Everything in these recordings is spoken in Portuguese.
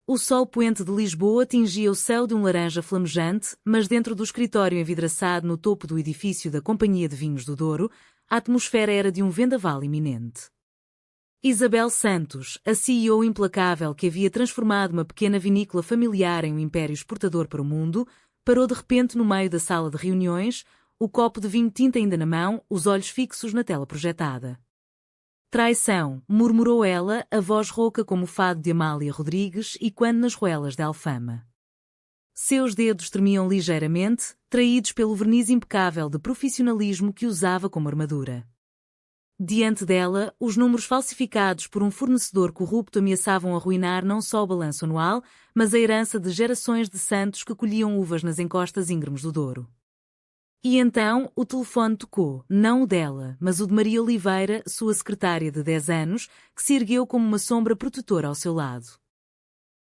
O sol poente de Lisboa tingia o céu de um laranja flamejante, mas dentro do escritório envidraçado no topo do edifício da Companhia de Vinhos do Douro, a atmosfera era de um vendaval iminente. Isabel Santos, a CEO implacável que havia transformado uma pequena vinícola familiar em um império exportador para o mundo, parou de repente no meio da sala de reuniões, o copo de vinho tinto ainda na mão, os olhos fixos na tela projetada. Traição, murmurou ela, a voz rouca como o fado de Amália Rodrigues e quando nas ruelas de Alfama. Seus dedos tremiam ligeiramente, traídos pelo verniz impecável de profissionalismo que usava como armadura. Diante dela, os números falsificados por um fornecedor corrupto ameaçavam arruinar não só o balanço anual, mas a herança de gerações de santos que colhiam uvas nas encostas íngremes do Douro. E então o telefone tocou, não o dela, mas o de Maria Oliveira, sua secretária de 10 anos, que se ergueu como uma sombra protetora ao seu lado.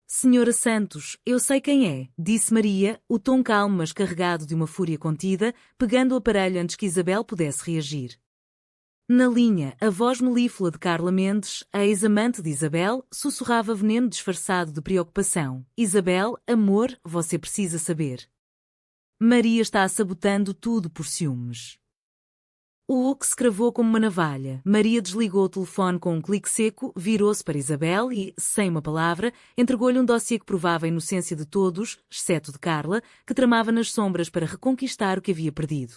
Senhora Santos, eu sei quem é, disse Maria, o tom calmo mas carregado de uma fúria contida, pegando o aparelho antes que Isabel pudesse reagir. Na linha, a voz melíflua de Carla Mendes, a ex-amante de Isabel, sussurrava veneno disfarçado de preocupação. Isabel, amor, você precisa saber. Maria está sabotando tudo por ciúmes. O Hulk se cravou como uma navalha. Maria desligou o telefone com um clique seco, virou-se para Isabel e, sem uma palavra, entregou-lhe um dossiê que provava a inocência de todos, exceto de Carla, que tramava nas sombras para reconquistar o que havia perdido.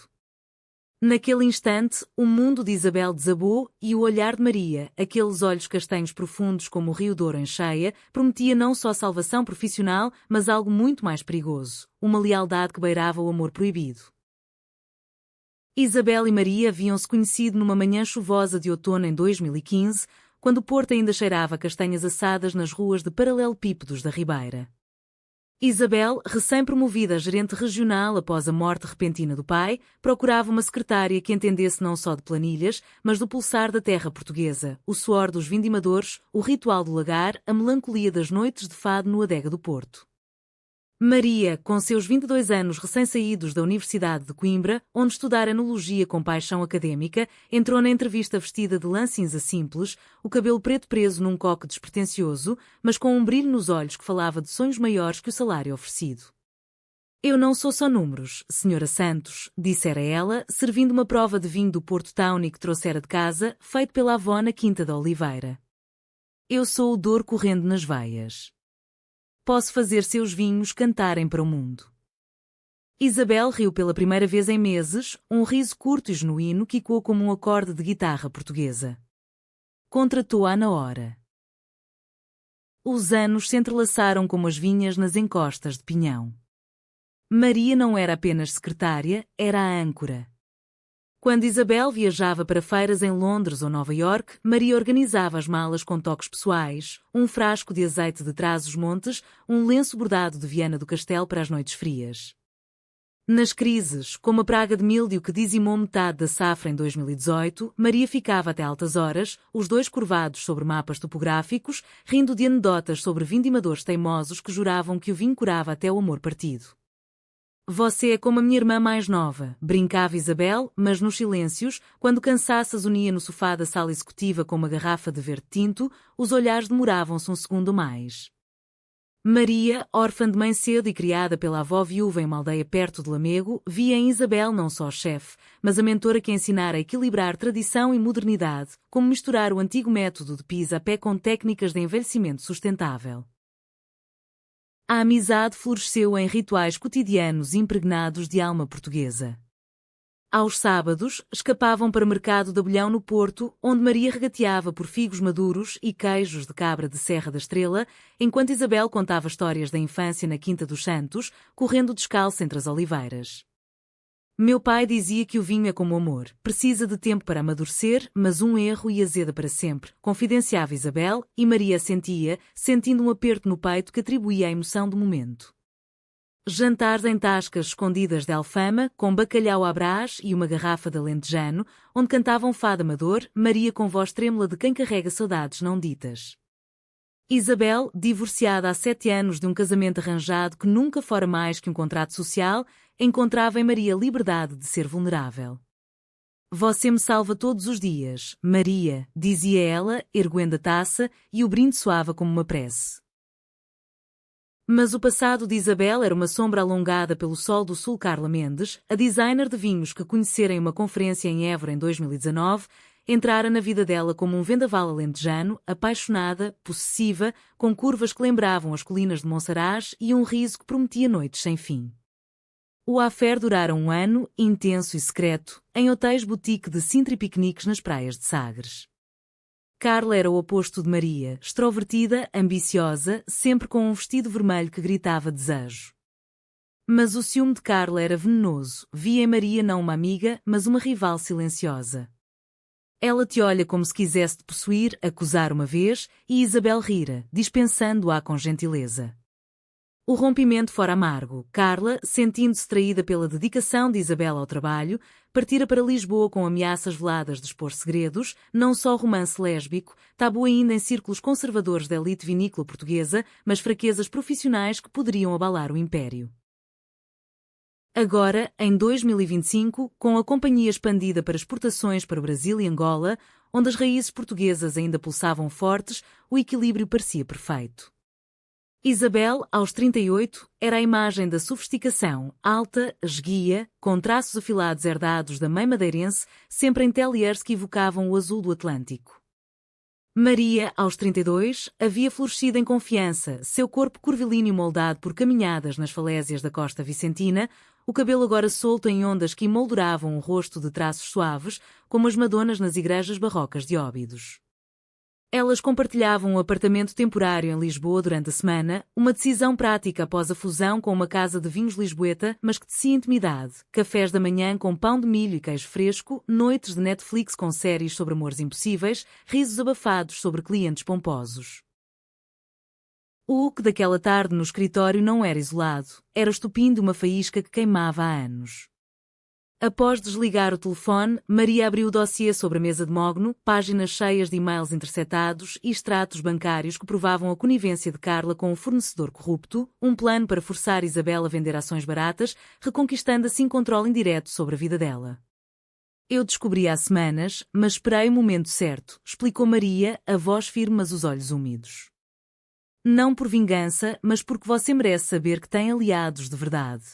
Naquele instante, o mundo de Isabel desabou e o olhar de Maria, aqueles olhos castanhos profundos como o rio Douro em cheia, prometia não só salvação profissional, mas algo muito mais perigoso, uma lealdade que beirava o amor proibido. Isabel e Maria haviam-se conhecido numa manhã chuvosa de outono em 2015, quando o Porto ainda cheirava castanhas assadas nas ruas de paralelepípedos da Ribeira. Isabel, recém-promovida a gerente regional após a morte repentina do pai, procurava uma secretária que entendesse não só de planilhas, mas do pulsar da terra portuguesa, o suor dos vindimadores, o ritual do lagar, a melancolia das noites de fado no Adega do Porto. Maria, com seus 22 anos recém-saídos da Universidade de Coimbra, onde estudara enologia com paixão académica, entrou na entrevista vestida de lã cinza simples, o cabelo preto preso num coque despretensioso, mas com um brilho nos olhos que falava de sonhos maiores que o salário oferecido. Eu não sou só números, senhora Santos, dissera ela, servindo uma prova de vinho do Porto Tawny que trouxera de casa, feito pela avó na Quinta da Oliveira. Eu sou o Douro correndo nas veias. Posso fazer seus vinhos cantarem para o mundo. Isabel riu pela primeira vez em meses, um riso curto e genuíno que ecoou como um acorde de guitarra portuguesa. Contratou-a na hora. Os anos se entrelaçaram como as vinhas nas encostas de pinhão. Maria não era apenas secretária, era a âncora. Quando Isabel viajava para feiras em Londres ou Nova York, Maria organizava as malas com toques pessoais, um frasco de azeite de Trás-os-Montes, um lenço bordado de Viana do Castelo para as noites frias. Nas crises, como a praga de míldio que dizimou metade da safra em 2018, Maria ficava até altas horas, os dois curvados sobre mapas topográficos, rindo de anedotas sobre vindimadores teimosos que juravam que o vinho curava até o amor partido. Você é como a minha irmã mais nova, brincava Isabel, mas nos silêncios, quando o cansaço as unia no sofá da sala executiva com uma garrafa de verde tinto, os olhares demoravam-se um segundo mais. Maria, órfã de mãe cedo e criada pela avó viúva em uma aldeia perto de Lamego, via em Isabel não só a chefe, mas a mentora que ensinara a equilibrar tradição e modernidade, como misturar o antigo método de pis-a-pé com técnicas de envelhecimento sustentável. A amizade floresceu em rituais cotidianos impregnados de alma portuguesa. Aos sábados, escapavam para o mercado de Abelhão no Porto, onde Maria regateava por figos maduros e queijos de cabra de Serra da Estrela, enquanto Isabel contava histórias da infância na Quinta dos Santos, correndo descalça entre as oliveiras. Meu pai dizia que o vinho é como o amor, precisa de tempo para amadurecer, mas um erro e azeda para sempre, confidenciava Isabel, e Maria sentia, sentindo um aperto no peito que atribuía à emoção do momento. Jantares em tascas escondidas de Alfama, com bacalhau à brás e uma garrafa de alentejano, onde cantava um fado amador, Maria com voz trêmula de quem carrega saudades não ditas. Isabel, divorciada há 7 anos de um casamento arranjado que nunca fora mais que um contrato social, encontrava em Maria liberdade de ser vulnerável. Você me salva todos os dias, Maria, dizia ela, erguendo a taça, e o brinde soava como uma prece. Mas o passado de Isabel era uma sombra alongada pelo sol do sul. Carla Mendes, a designer de vinhos que conhecera em uma conferência em Évora em 2019, entrara na vida dela como um vendaval alentejano, apaixonada, possessiva, com curvas que lembravam as colinas de Monsaraz e um riso que prometia noites sem fim. O affaire durara um ano, intenso e secreto, em hotéis boutique de Sintra e piqueniques nas praias de Sagres. Carla era o oposto de Maria, extrovertida, ambiciosa, sempre com um vestido vermelho que gritava desejo. Mas o ciúme de Carla era venenoso, via em Maria não uma amiga, mas uma rival silenciosa. Ela te olha como se quisesse te possuir, acusar uma vez, e Isabel rira, dispensando-a com gentileza. O rompimento fora amargo. Carla, sentindo-se traída pela dedicação de Isabel ao trabalho, partira para Lisboa com ameaças veladas de expor segredos, não só romance lésbico, tabu ainda em círculos conservadores da elite vinícola portuguesa, mas fraquezas profissionais que poderiam abalar o império. Agora, em 2025, com a companhia expandida para exportações para o Brasil e Angola, onde as raízes portuguesas ainda pulsavam fortes, o equilíbrio parecia perfeito. Isabel, aos 38, era a imagem da sofisticação, alta, esguia, com traços afilados herdados da mãe madeirense, sempre em telheirs que evocavam o azul do Atlântico. Maria, aos 32, havia florescido em confiança, seu corpo curvilíneo moldado por caminhadas nas falésias da costa vicentina, o cabelo agora solto em ondas que emolduravam o rosto de traços suaves, como as madonas nas igrejas barrocas de Óbidos. Elas compartilhavam um apartamento temporário em Lisboa durante a semana, uma decisão prática após a fusão com uma casa de vinhos lisboeta, mas que tecia intimidade, cafés da manhã com pão de milho e queijo fresco, noites de Netflix com séries sobre amores impossíveis, risos abafados sobre clientes pomposos. O que daquela tarde no escritório não era isolado, era o estupim de uma faísca que queimava há anos. Após desligar o telefone, Maria abriu o dossiê sobre a mesa de mogno, páginas cheias de e-mails interceptados e extratos bancários que provavam a conivência de Carla com o fornecedor corrupto, um plano para forçar Isabel a vender ações baratas, reconquistando assim controle indireto sobre a vida dela. Eu descobri há semanas, mas esperei o momento certo, explicou Maria, a voz firme mas os olhos úmidos. Não por vingança, mas porque você merece saber que tem aliados de verdade.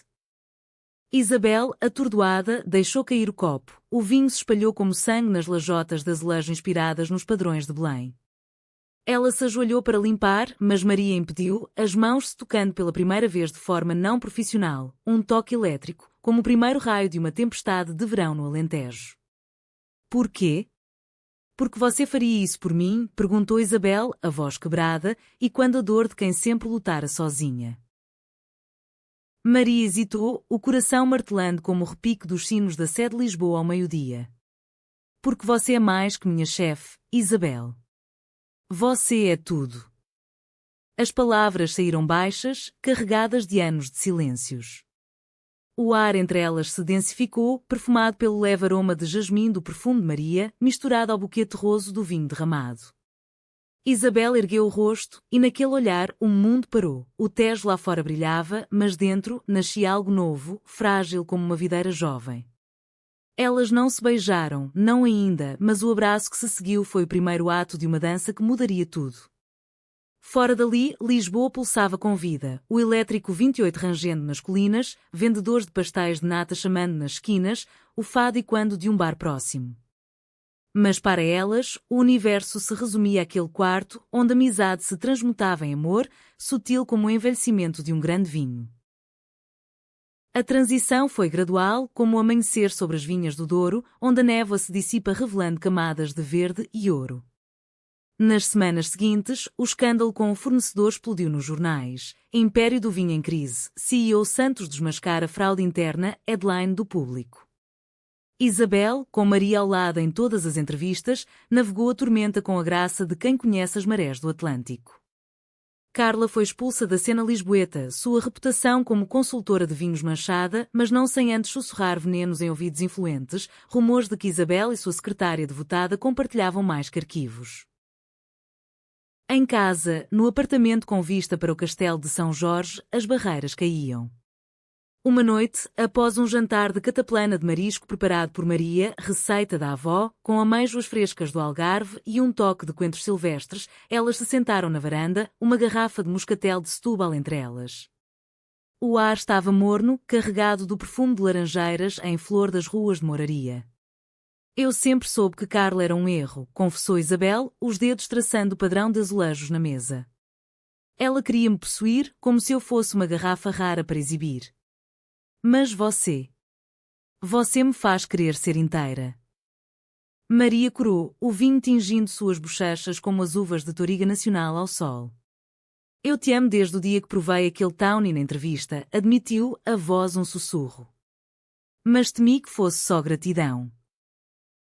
Isabel, atordoada, deixou cair o copo. O vinho se espalhou como sangue nas lajotas de azulejo inspiradas nos padrões de Belém. Ela se ajoelhou para limpar, mas Maria impediu, as mãos se tocando pela primeira vez de forma não profissional, um toque elétrico, como o primeiro raio de uma tempestade de verão no Alentejo. Por quê? Porque você faria isso por mim? Perguntou Isabel, a voz quebrada, e quando a dor de quem sempre lutara sozinha. Maria hesitou, o coração martelando como o repique dos sinos da Sé de Lisboa ao meio-dia. Porque você é mais que minha chefe, Isabel. Você é tudo. As palavras saíram baixas, carregadas de anos de silêncios. O ar entre elas se densificou, perfumado pelo leve aroma de jasmim do perfume de Maria, misturado ao buquê terroso do vinho derramado. Isabel ergueu o rosto, e naquele olhar o mundo parou. O Tejo lá fora brilhava, mas dentro nascia algo novo, frágil como uma videira jovem. Elas não se beijaram, não ainda, mas o abraço que se seguiu foi o primeiro ato de uma dança que mudaria tudo. Fora dali, Lisboa pulsava com vida, o elétrico 28 rangendo nas colinas, vendedores de pastéis de nata chamando nas esquinas, o fado ecoando de um bar próximo. Mas para elas, o universo se resumia àquele quarto, onde a amizade se transmutava em amor, sutil como o envelhecimento de um grande vinho. A transição foi gradual, como o amanhecer sobre as vinhas do Douro, onde a névoa se dissipa revelando camadas de verde e ouro. Nas semanas seguintes, o escândalo com o fornecedor explodiu nos jornais. Império do vinho em crise, CEO Santos desmascara fraude interna, headline do Público. Isabel, com Maria ao lado em todas as entrevistas, navegou a tormenta com a graça de quem conhece as marés do Atlântico. Carla foi expulsa da cena lisboeta, sua reputação como consultora de vinhos manchada, mas não sem antes sussurrar venenos em ouvidos influentes, rumores de que Isabel e sua secretária devotada compartilhavam mais que arquivos. Em casa, no apartamento com vista para o castelo de São Jorge, as barreiras caíam. Uma noite, após um jantar de cataplana de marisco preparado por Maria, receita da avó, com amêijoas frescas do Algarve e um toque de coentros silvestres, elas se sentaram na varanda, uma garrafa de moscatel de Setúbal entre elas. O ar estava morno, carregado do perfume de laranjeiras em flor das ruas de Moraria. Eu sempre soube que Carla era um erro, confessou Isabel, os dedos traçando o padrão de azulejos na mesa. Ela queria me possuir, como se eu fosse uma garrafa rara para exibir. Mas você me faz querer ser inteira. Maria corou, o vinho tingindo suas bochechas como as uvas de Toriga Nacional ao sol. Eu te amo desde o dia que provei aquele tawny na entrevista, admitiu, a voz um sussurro. Mas temi que fosse só gratidão.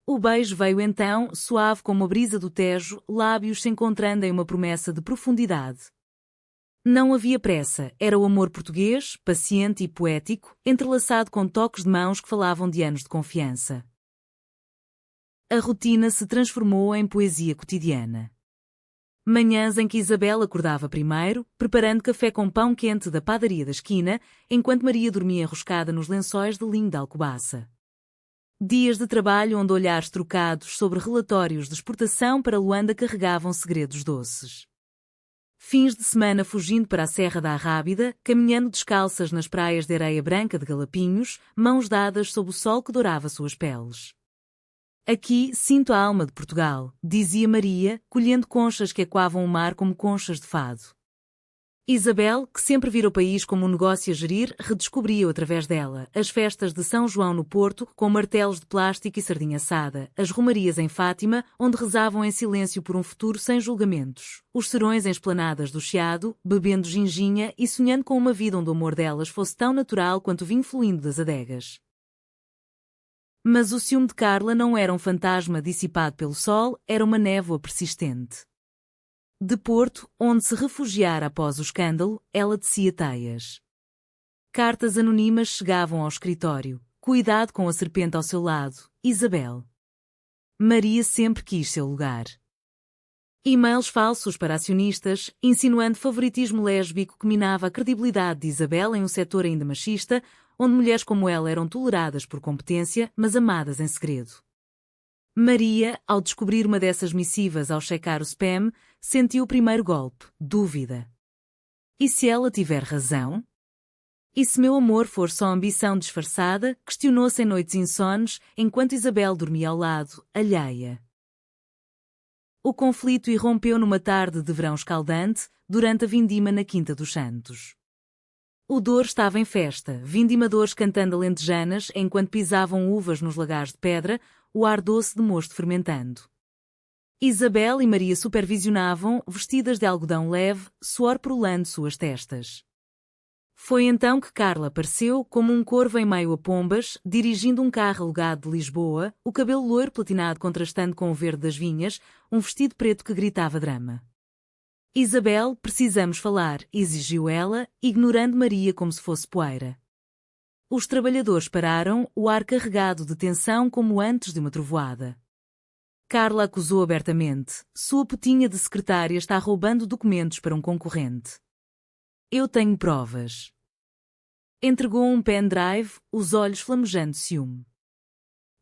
O beijo veio então, suave como a brisa do Tejo, lábios se encontrando em uma promessa de profundidade. Não havia pressa, era o amor português, paciente e poético, entrelaçado com toques de mãos que falavam de anos de confiança. A rotina se transformou em poesia cotidiana. Manhãs em que Isabel acordava primeiro, preparando café com pão quente da padaria da esquina, enquanto Maria dormia enroscada nos lençóis de linho da Alcobaça. Dias de trabalho onde olhares trocados sobre relatórios de exportação para Luanda carregavam segredos doces. Fins de semana fugindo para a Serra da Arrábida, caminhando descalças nas praias de areia branca de Galapinhos, mãos dadas sob o sol que dourava suas peles. Aqui sinto a alma de Portugal, dizia Maria, colhendo conchas que ecoavam o mar como conchas de fado. Isabel, que sempre vira o país como um negócio a gerir, redescobria-o através dela, as festas de São João no Porto, com martelos de plástico e sardinha assada, as romarias em Fátima, onde rezavam em silêncio por um futuro sem julgamentos, os serões em esplanadas do Chiado, bebendo ginginha e sonhando com uma vida onde o amor delas fosse tão natural quanto o vinho fluindo das adegas. Mas o ciúme de Carla não era um fantasma dissipado pelo sol, era uma névoa persistente. De Porto, onde se refugiara após o escândalo, ela tecia teias. Cartas anônimas chegavam ao escritório. Cuidado com a serpente ao seu lado, Isabel. Maria sempre quis seu lugar. E-mails falsos para acionistas, insinuando favoritismo lésbico que minava a credibilidade de Isabel em um setor ainda machista, onde mulheres como ela eram toleradas por competência, mas amadas em segredo. Maria, ao descobrir uma dessas missivas ao checar o spam, sentiu o primeiro golpe, dúvida. E se ela tiver razão? E se meu amor for só ambição disfarçada? Questionou-se em noites insones, enquanto Isabel dormia ao lado, alheia. O conflito irrompeu numa tarde de verão escaldante, durante a vindima na Quinta dos Santos. O Douro estava em festa, vindimadores cantando alentejanas enquanto pisavam uvas nos lagares de pedra, o ar doce de mosto fermentando. Isabel e Maria supervisionavam, vestidas de algodão leve, suor perolando suas testas. Foi então que Carla apareceu, como um corvo em meio a pombas, dirigindo um carro alugado de Lisboa, o cabelo loiro platinado contrastando com o verde das vinhas, um vestido preto que gritava drama. Isabel, precisamos falar, exigiu ela, ignorando Maria como se fosse poeira. Os trabalhadores pararam, o ar carregado de tensão como antes de uma trovoada. Carla acusou abertamente, sua putinha de secretária está roubando documentos para um concorrente. Eu tenho provas. Entregou um pendrive, os olhos flamejando de ciúme.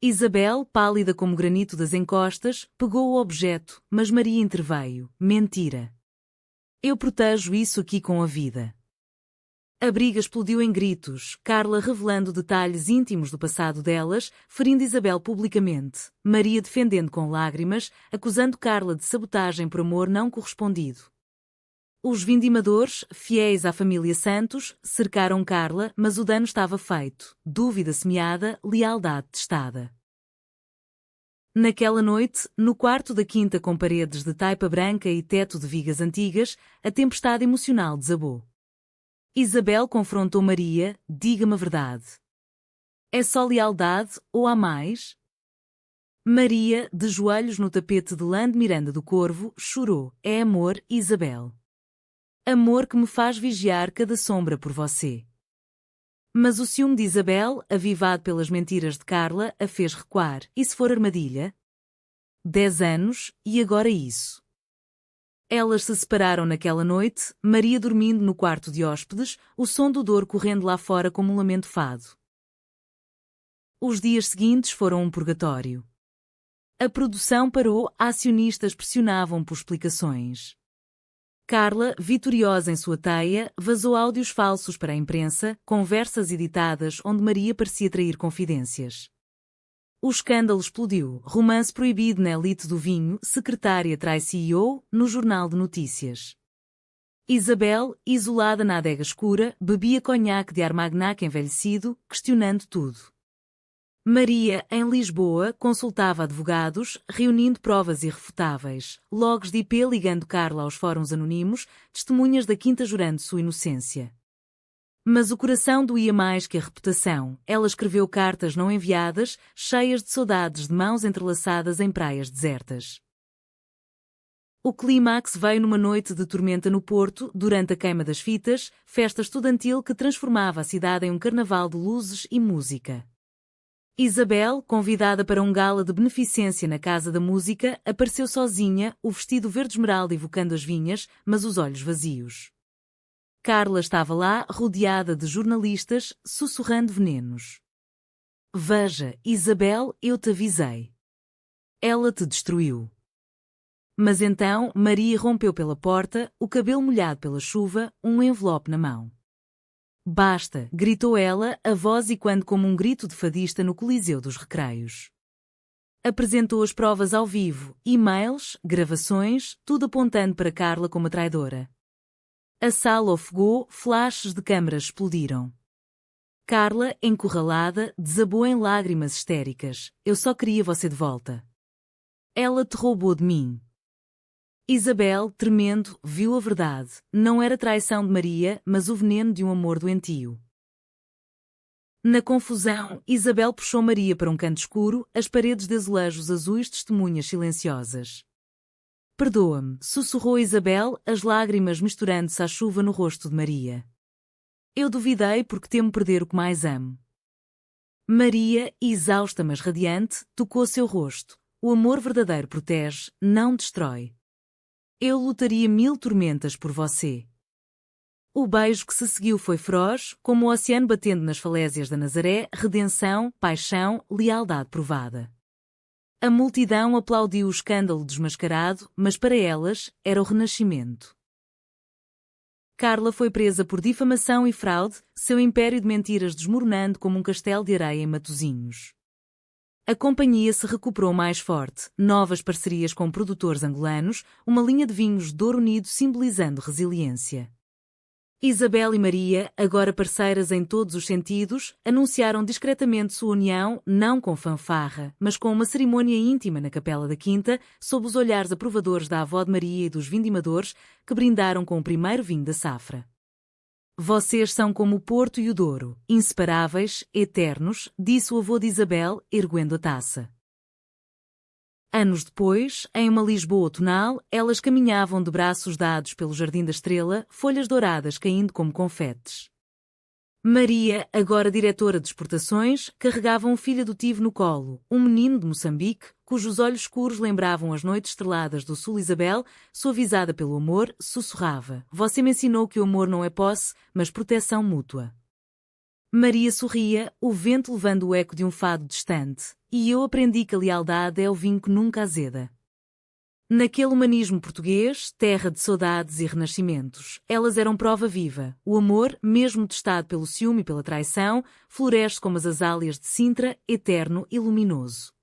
Isabel, pálida como granito das encostas, pegou o objeto, mas Maria interveio. Mentira. Eu protejo isso aqui com a vida. A briga explodiu em gritos, Carla revelando detalhes íntimos do passado delas, ferindo Isabel publicamente, Maria defendendo com lágrimas, acusando Carla de sabotagem por amor não correspondido. Os vindimadores, fiéis à família Santos, cercaram Carla, mas o dano estava feito, dúvida semeada, lealdade testada. Naquela noite, no quarto da quinta com paredes de taipa branca e teto de vigas antigas, a tempestade emocional desabou. Isabel confrontou Maria, diga-me a verdade. É só lealdade, ou há mais? Maria, de joelhos no tapete de lã de Miranda do Corvo, chorou. É amor, Isabel. Amor que me faz vigiar cada sombra por você. Mas o ciúme de Isabel, avivado pelas mentiras de Carla, a fez recuar. E se for armadilha? 10 anos, e agora isso. Elas se separaram naquela noite, Maria dormindo no quarto de hóspedes, o som do Douro correndo lá fora como um lamento fado. Os dias seguintes foram um purgatório. A produção parou, acionistas pressionavam por explicações. Carla, vitoriosa em sua teia, vazou áudios falsos para a imprensa, conversas editadas onde Maria parecia trair confidências. O escândalo explodiu, romance proibido na elite do vinho, secretária trai CEO, no jornal de notícias. Isabel, isolada na adega escura, bebia conhaque de Armagnac envelhecido, questionando tudo. Maria, em Lisboa, consultava advogados, reunindo provas irrefutáveis, logs de IP ligando Carla aos fóruns anónimos, testemunhas da quinta jurando sua inocência. Mas o coração doía mais que a reputação. Ela escreveu cartas não enviadas, cheias de saudades de mãos entrelaçadas em praias desertas. O clímax veio numa noite de tormenta no Porto, durante a queima das fitas, festa estudantil que transformava a cidade em um carnaval de luzes e música. Isabel, convidada para um gala de beneficência na Casa da Música, apareceu sozinha, o vestido verde esmeralda evocando as vinhas, mas os olhos vazios. Carla estava lá, rodeada de jornalistas, sussurrando venenos. Veja, Isabel, eu te avisei. Ela te destruiu. Mas então, Maria rompeu pela porta, o cabelo molhado pela chuva, um envelope na mão. Basta, gritou ela, a voz ecoando como um grito de fadista no Coliseu dos Recreios. Apresentou as provas ao vivo, e-mails, gravações, tudo apontando para Carla como a traidora. A sala ofegou, flashes de câmaras explodiram. Carla, encurralada, desabou em lágrimas histéricas. Eu só queria você de volta. Ela te roubou de mim. Isabel, tremendo, viu a verdade. Não era traição de Maria, mas o veneno de um amor doentio. Na confusão, Isabel puxou Maria para um canto escuro, as paredes de azulejos azuis testemunhas silenciosas. Perdoa-me, sussurrou Isabel, as lágrimas misturando-se à chuva no rosto de Maria. Eu duvidei porque temo perder o que mais amo. Maria, exausta mas radiante, tocou seu rosto. O amor verdadeiro protege, não destrói. Eu lutaria 1000 tormentas por você. O beijo que se seguiu foi feroz, como o oceano batendo nas falésias da Nazaré, redenção, paixão, lealdade provada. A multidão aplaudiu o escândalo desmascarado, mas para elas, era o renascimento. Carla foi presa por difamação e fraude, seu império de mentiras desmoronando como um castelo de areia em Matosinhos. A companhia se recuperou mais forte, novas parcerias com produtores angolanos, uma linha de vinhos de Douro Unido simbolizando resiliência. Isabel e Maria, agora parceiras em todos os sentidos, anunciaram discretamente sua união, não com fanfarra, mas com uma cerimônia íntima na Capela da Quinta, sob os olhares aprovadores da avó de Maria e dos vindimadores, que brindaram com o primeiro vinho da safra. Vocês são como o Porto e o Douro, inseparáveis, eternos, disse o avô de Isabel, erguendo a taça. Anos depois, em uma Lisboa outonal, elas caminhavam de braços dados pelo Jardim da Estrela, folhas douradas caindo como confetes. Maria, agora diretora de exportações, carregava um filho adotivo no colo, um menino de Moçambique, cujos olhos escuros lembravam as noites estreladas do sul. Isabel, suavizada pelo amor, sussurrava. Você me ensinou que o amor não é posse, mas proteção mútua. Maria sorria, o vento levando o eco de um fado distante, e eu aprendi que a lealdade é o vinho que nunca azeda. Naquele humanismo português, terra de saudades e renascimentos, elas eram prova viva. O amor, mesmo testado pelo ciúme e pela traição, floresce como as azáleas de Sintra, eterno e luminoso.